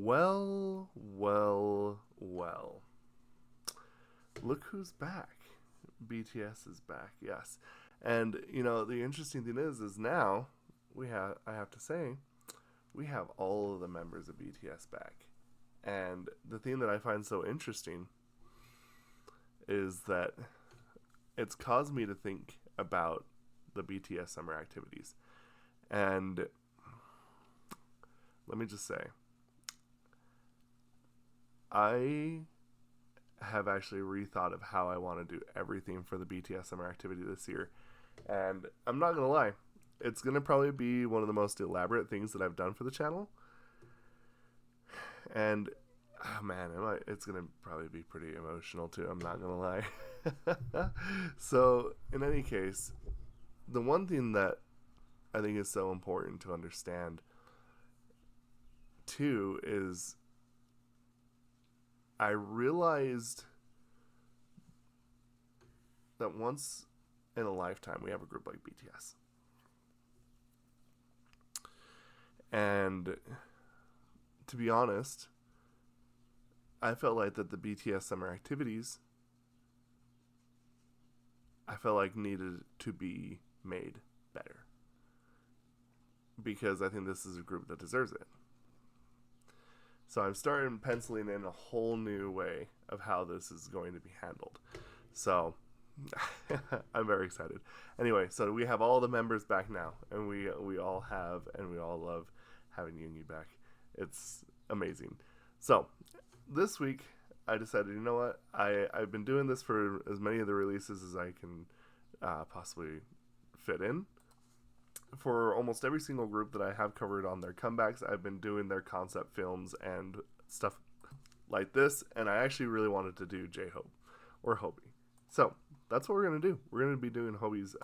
Well, well, well. Look who's back. BTS is back, yes. And, the interesting thing is now, I have to say, we have all of the members of BTS back. And the thing that I find so interesting is that it's caused me to think about the BTS summer activities. And let me just say, I have actually rethought of how I want to do everything for the BTS summer activity this year. And I'm not going to lie, it's going to probably be one of the most elaborate things that I've done for the channel. And, oh man, it's going to probably be pretty emotional too, I'm not going to lie. So, in any case, the one thing that I think is so important to understand too is I realized that once in a lifetime we have a group like BTS. And to be honest, I felt like that the BTS summer activities needed to be made better. Because I think this is a group that deserves it. So I'm starting penciling in a whole new way of how this is going to be handled. So I'm very excited. Anyway, so we have all the members back now, and we all love having Yoongi back. It's amazing. So this week I decided, you know what? I've been doing this for as many of the releases as I can possibly fit in. For almost every single group that I have covered on their comebacks, I've been doing their concept films and stuff like this, and I actually really wanted to do JHope or Hobie. So that's what we're going to do. We're going to be doing Hobie's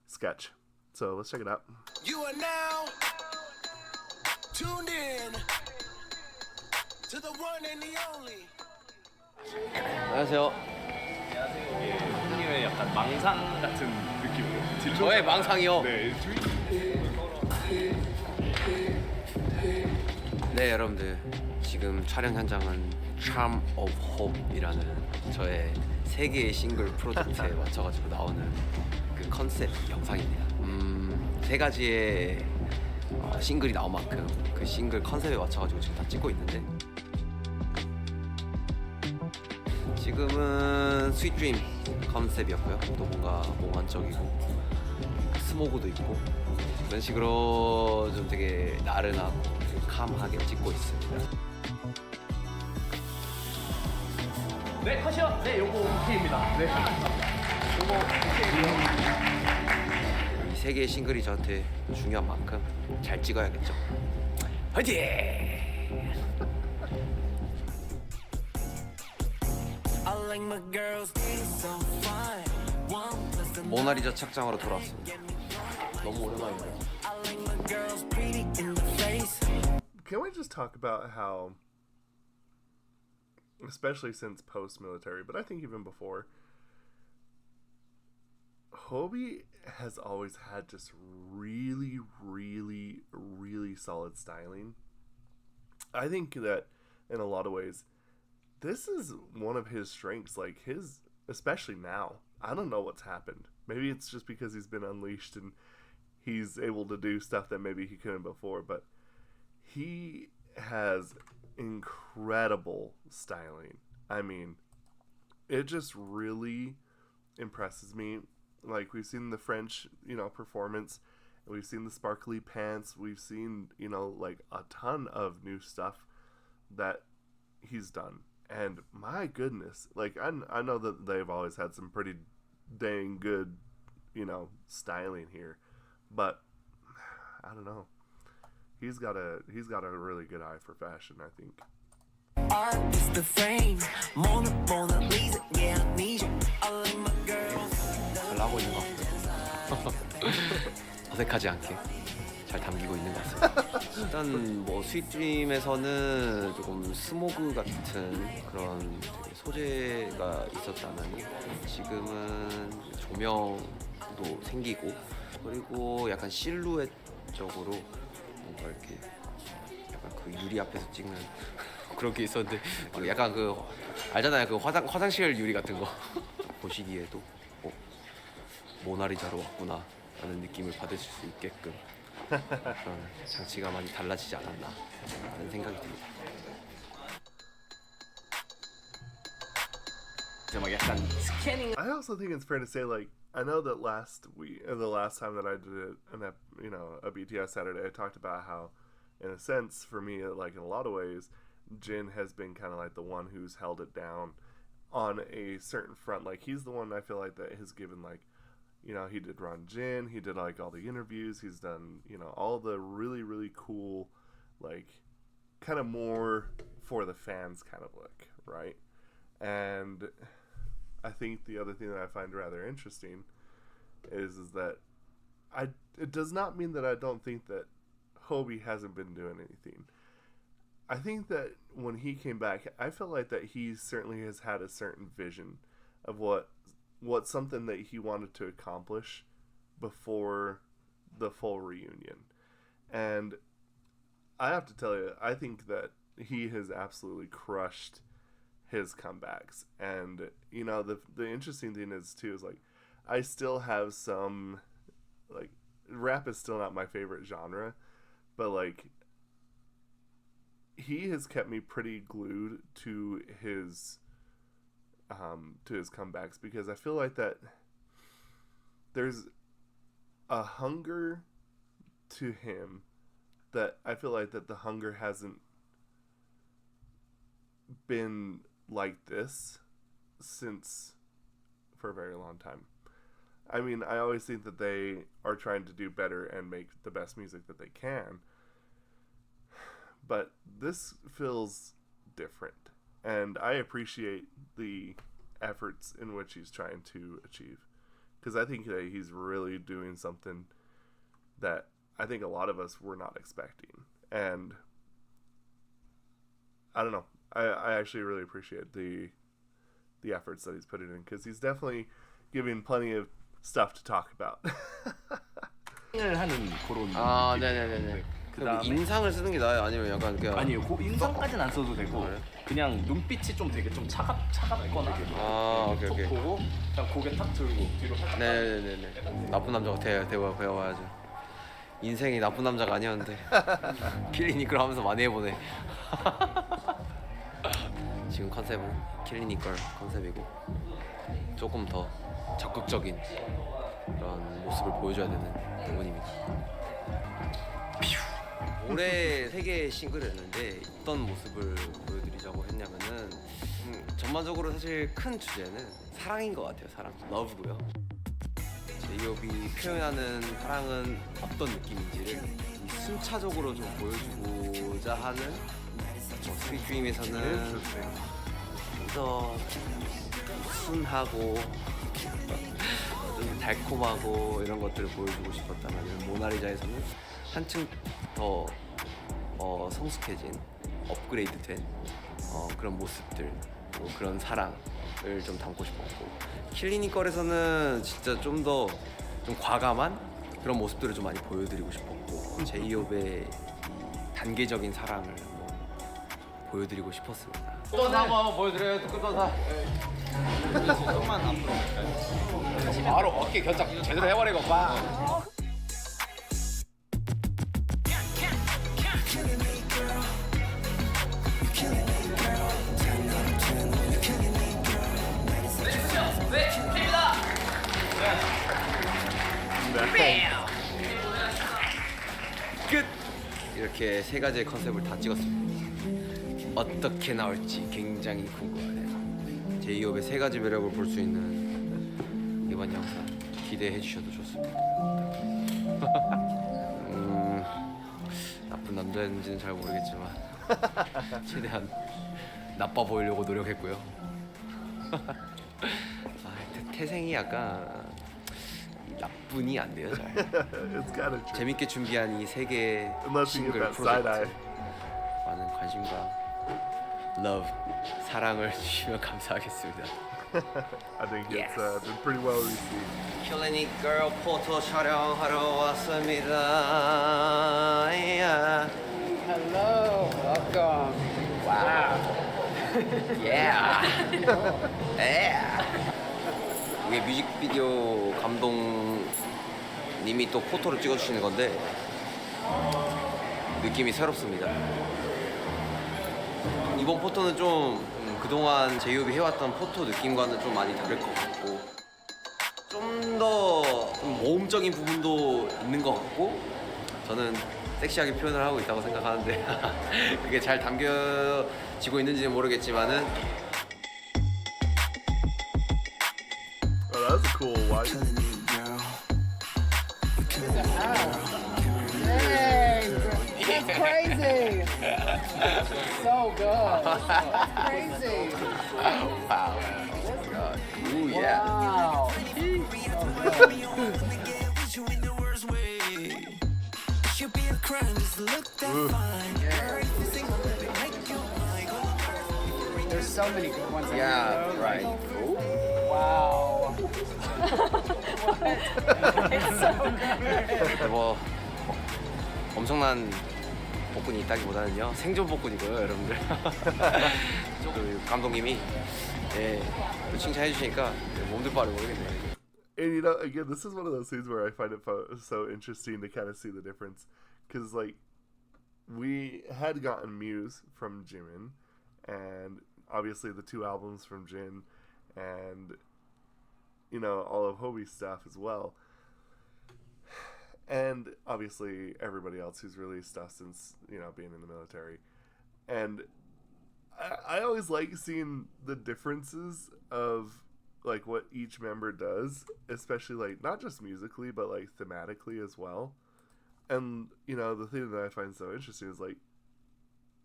sketch. So let's check it out. You are now tuned in to the one and the only. 안녕하세요. 형님의 약간 망상 같은 느낌으로. 저의 망상이요? 네. 네, 여러분들 지금 촬영 현장은 Charm of Hope이라는 저의 세 개의 싱글 프로젝트에 맞춰가지고 나오는 그 컨셉 영상입니다. 세 가지의 싱글이 나온 만큼 그 싱글 컨셉에 맞춰가지고 지금 다 찍고 있는데, 지금은 스윗 드림 컨셉이었고요. 또 뭔가 몽환적이고 스모그도 있고 그런 식으로 좀 되게 나른하고 캄하게 찍고 있습니다. 네, 컷이요. 네, 요거 오케이입니다. 네. 요거 오케이고요. 이 세 개의 싱글이 저한테 중요한 만큼 잘 찍어야겠죠. 화이팅! 모나리자 착장으로 돌아왔습니다. 너무 오랜만이네요. Can we just talk about how, especially since post-military, but I think even before, Hobie has always had just really, really, really solid styling. I think that in a lot of ways, this is one of his strengths, like his, especially now. I don't know what's happened. Maybe it's just because he's been unleashed and he's able to do stuff that maybe he couldn't before, but he has incredible styling. I mean, it just really impresses me. Like, we've seen the French, performance, we've seen the sparkly pants, we've seen, like a ton of new stuff that he's done. And my goodness, like, I know that they've always had some pretty dang good, styling here, but I don't know. He's got a really good eye for fashion, I think. 잘 나오고 있는 것 같고요. 어색하지 않게 잘 담기고 있는 것 같습니다. 일단 뭐 스윗 드림에서는 조금 스모그 같은 그런 되게 소재가 있었다면, 지금은 조명도 생기고, 그리고 약간 실루엣적으로 뭔가 이렇게 약간 그 유리 앞에서 찍는 그런 게 있었는데 약간 그 알잖아요 그 화장실 유리 같은 거 보시기에도 모나리자로 왔구나 라는 느낌을 받으실 수 있게끔 그런 장치가 많이 달라지지 않았나 라는 생각이 듭니다. 막 약간 스캐닝 I also think it's fair to say, like, I know that the last time that I did a BTS Saturday, I talked about how, in a sense, for me, like in a lot of ways, Jin has been kind of like the one who's held it down on a certain front. Like, he's the one I feel like that has given, like, he did Run Jin, he did like all the interviews, he's done, all the really, really cool, like, kind of more for the fans kind of look, right? And I think the other thing that I find rather interesting is that it does not mean that I don't think that Hobie hasn't been doing anything. I think that when he came back, I felt like that he certainly has had a certain vision of what something that he wanted to accomplish before the full reunion. And I have to tell you, I think that he has absolutely crushed his comebacks. And the interesting thing is too is like I still have some, like, rap is still not my favorite genre, but like he has kept me pretty glued to his comebacks, because I feel like that there's a hunger to him that I feel like that the hunger hasn't been like this since for a very long time. I mean, I always think that they are trying to do better and make the best music that they can, but this feels different, and I appreciate the efforts in which he's trying to achieve, because I think that he's really doing something that I think a lot of us were not expecting. And I don't know, I actually really appreciate the efforts that he's putting in, because he's definitely giving plenty of stuff to talk about. 을 하는 그런 아, 느낌. 네네네네. 그럼 그다음에 인상을 쓰는 게 나아요? 아니면 약간 그냥 아니요, 인상까지는 안 써도 되고 그래요? 그냥 눈빛이 좀 되게 좀 차갑거나 아, 오케이, 오케이. 보고 그냥 고개 탁 들고 뒤로 살짝 네네네네. 나쁜 남자가 배워야죠. 인생이 나쁜 남자가 아니었는데 킬리니 걸 하면서 많이 해보네. 지금 컨셉은 킬리니 걸 컨셉이고 조금 더 적극적인 그런 모습을 보여줘야 되는 부분입니다. 올해 3개의 싱글을 냈는데 어떤 모습을 보여드리자고 했냐면은 전반적으로 사실 큰 주제는 사랑인 것 같아요. 사랑, 러브고요. 제이홉이 표현하는 사랑은 어떤 느낌인지를 순차적으로 좀 보여주고자 하는 스윗 드림에서는 좀 더 순하고 좀 달콤하고 이런 것들을 보여주고 싶었다면 모나리자에서는 한층 더 성숙해진 업그레이드된 그런 모습들, 뭐 그런 사랑을 좀 담고 싶었고, 킬리니 걸에서는 진짜 좀 더 좀 과감한 그런 모습들을 좀 많이 보여드리고 싶었고, 제이홉의 이 단계적인 사랑을 한번 보여드리고 싶었습니다. 끝도사 한번 보여드려요. 끝도사. 조금만 앞으로 갈까요? 바로 어깨 견착 제대로 해버리고 봐. 끝! 이렇게 3가지의 컨셉을 다 찍었습니다. 어떻게 나올지 굉장히 궁금하네요. 제이홉의 3가지 매력을 볼 수 있는 이번 영상 기대해 주셔도 좋습니다. 나쁜 남자인지는 잘 모르겠지만 최대한 나빠 보이려고 노력했고요. 태생이 약간 나쁜이 안 돼요, 잘. It's kind of true. 재밌게 준비한 이 3개의 Unless you get 싱글 that side eye. 프로젝트 많은 관심과 러브, 사랑을 주시면 감사하겠습니다. I think it's Yes. been pretty well received. 킬리니 걸 포토 촬영하러 왔습니다. Hello, welcome. Wow. Yeah. Yeah. 이게 뮤직비디오 감독님이 또 포토를 찍어주시는 건데 느낌이 새롭습니다. 이번 포토는 좀 그동안 제이홉이 해왔던 포토 느낌과는 좀 많이 다를 것 같고 좀 더 모험적인 부분도 있는 것 같고 저는 섹시하게 표현을 하고 있다고 생각하는데 그게 잘 담겨지고 있는지는 모르겠지만은 Oh, that's a cool white. That's crazy. So good. That's crazy. wow. Ooh, yeah. Wow. There's so many good ones. in Yeah, here, though. right. Wow. It's so good. 뭐 엄청난 복근이 있다기보다는요 생존 복근이고요, 여러분들. 그 감독님이 또 칭찬해 주시니까 몸둘 바를 모르겠네요. And you know, again, this is one of those things where I find it so interesting to kind of see the difference. Because, like, we had gotten Muse from Jimin, and obviously the 2 albums from Jin, and, you know, all of Hobie's stuff as well. And obviously everybody else who's released stuff since, you know, being in the military. And I always like seeing the differences of like what each member does, especially like not just musically but like thematically as well. And you know, the thing that I find so interesting is like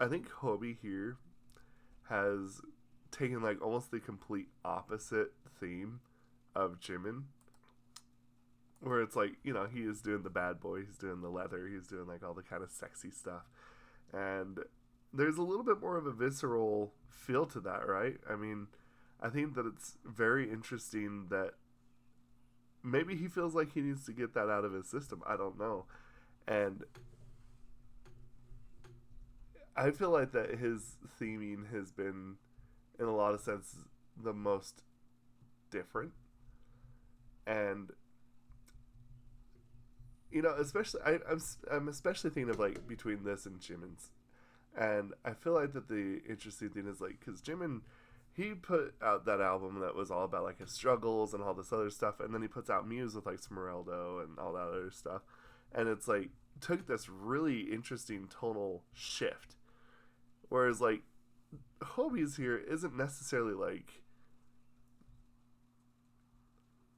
I think Hobie here has taken like almost the complete opposite theme of Jimin, where it's like, you know, he is doing the bad boy, he's doing the leather, he's doing like all the kind of sexy stuff, and there's a little bit more of a visceral feel to that, right? I mean, I think that it's very interesting that maybe he feels like he needs to get that out of his system. I don't know. And I feel like that his theming has been, in a lot of senses, the most different. And, you know, especially, I'm especially thinking of, like, between this and Jimin's. And I feel like that the interesting thing is, like, because Jimin, he put out that album that was all about, like, his struggles and all this other stuff, and then he puts out Muse with, like, Smeraldo and all that other stuff. And it's, like, took this really interesting tonal shift. Whereas, like, Hobie's here isn't necessarily, like,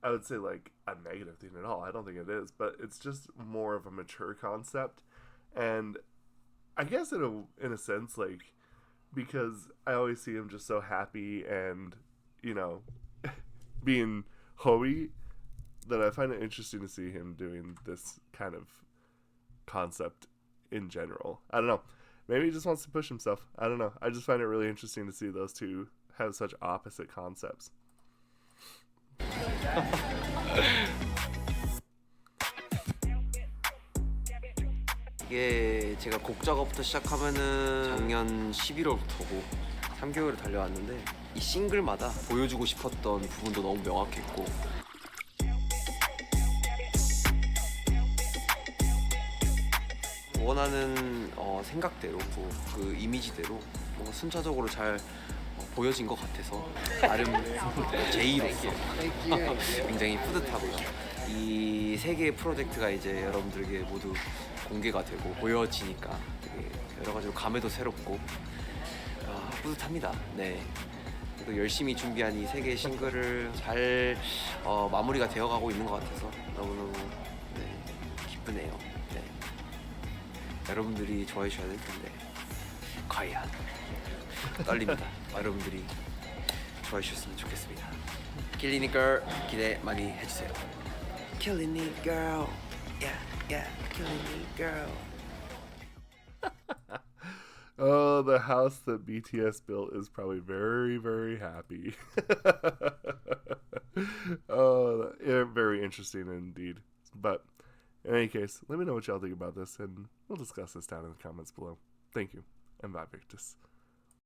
I would say, like, a negative thing at all. I don't think it is, but it's just more of a mature concept. And I guess in a sense, like, because I always see him just so happy and, you know, being Hobie, that I find it interesting to see him doing this kind of concept in general. I don't know. Maybe he just wants to push himself. I don't know. I just find it really interesting to see those two have such opposite concepts. 이게 제가 곡 작업부터 시작하면은 작년 11월부터고 3개월을 달려왔는데 이 싱글마다 보여주고 싶었던 부분도 너무 명확했고 원하는 생각대로 그 이미지대로 뭔가 순차적으로 잘 보여진 것 같아서 나름 제이로서 굉장히 뿌듯하고요. 이 세 개의 프로젝트가 이제 여러분들에게 모두 공개가 되고 보여지니까 되게 여러 가지로 감회도 새롭고 뿌듯합니다. 네. 그래도 열심히 준비한 이 세 개의 싱글을 잘 마무리가 되어가고 있는 것 같아서 너무너무 기쁘네요. 네. 여러분들이 좋아해 주셔야 될 텐데 과연 떨립니다. 여러분들이 좋아해 주셨으면 좋겠습니다. 킬리니 걸 기대 많이 해주세요. 킬리니 girl, yeah, yeah, 킬리니 girl. Oh, the house that BTS built is probably very, very happy. Oh, yeah, very interesting indeed. But in any case, let me know what y'all think about this, and we'll discuss this down in the comments below. Thank you, and bye, Victus.